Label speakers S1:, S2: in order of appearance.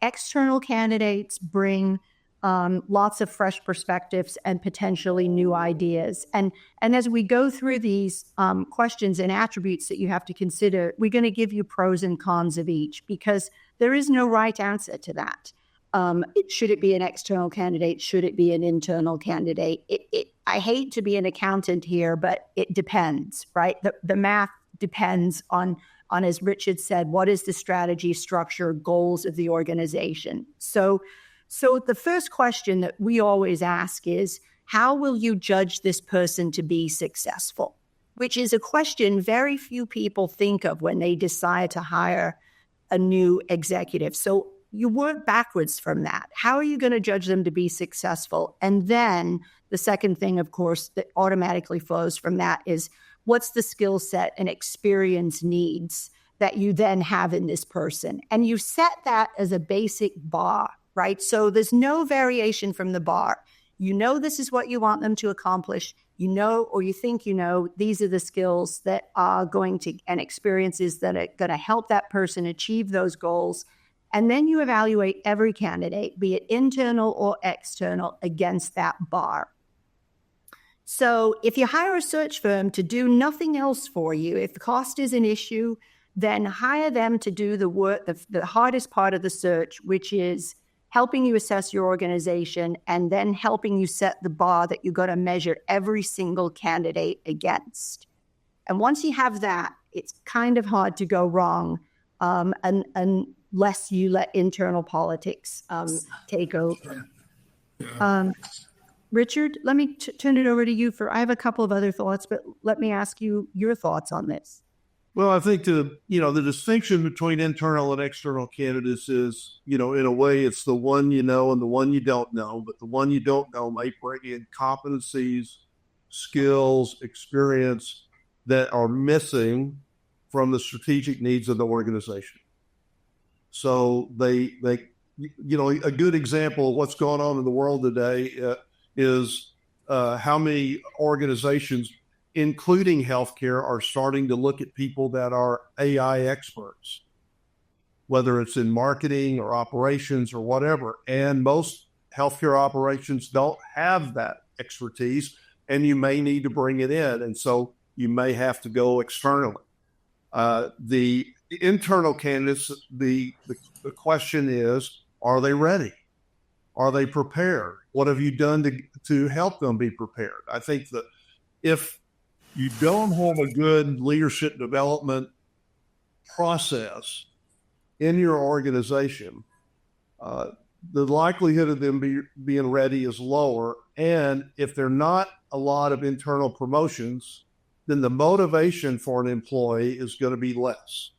S1: external candidates bring lots of fresh perspectives and potentially new ideas. And as we go through these questions and attributes that you have to consider, we're going to give you pros and cons of each, because there is no right answer to that. Should it be an external candidate? Should it be an internal candidate? I hate to be an accountant here, but it depends, right? The math depends on, as Richard said, what is the strategy, structure, goals of the organization. So the first question that we always ask is, how will you judge this person to be successful? Which is a question very few people think of when they decide to hire a new executive. So you work backwards from that. How are you going to judge them to be successful? And then the second thing, of course, that automatically flows from that is, what's the skill set and experience needs that you then have in this person? And you set that as a basic bar, right? So there's no variation from the bar. You know this is what you want them to accomplish. You know, or you think you know, these are the skills that are going to, and experiences that are going to help that person achieve those goals. And then you evaluate every candidate, be it internal or external, against that bar. So if you hire a search firm to do nothing else for you, if the cost is an issue, then hire them to do the work, the hardest part of the search, which is helping you assess your organization and then helping you set the bar that you're going to measure every single candidate against. And once you have that, it's kind of hard to go wrong unless you let internal politics take over. Richard, let me turn it over to you I have a couple of other thoughts, but let me ask you your thoughts on this.
S2: Well, I think the distinction between internal and external candidates is, in a way, it's the one you know and the one you don't know, but the one you don't know may bring in competencies, skills, experience that are missing from the strategic needs of the organization. So a good example of what's going on in the world today is how many organizations, including healthcare, are starting to look at people that are AI experts, whether it's in marketing or operations or whatever. And most healthcare operations don't have that expertise, and you may need to bring it in. And so you may have to go externally. The internal candidates, the question is, are they ready? Are they prepared? What have you done to help them be prepared? I think that if you don't have a good leadership development process in your organization, the likelihood of them being ready is lower. And if there are not a lot of internal promotions, then the motivation for an employee is going to be less.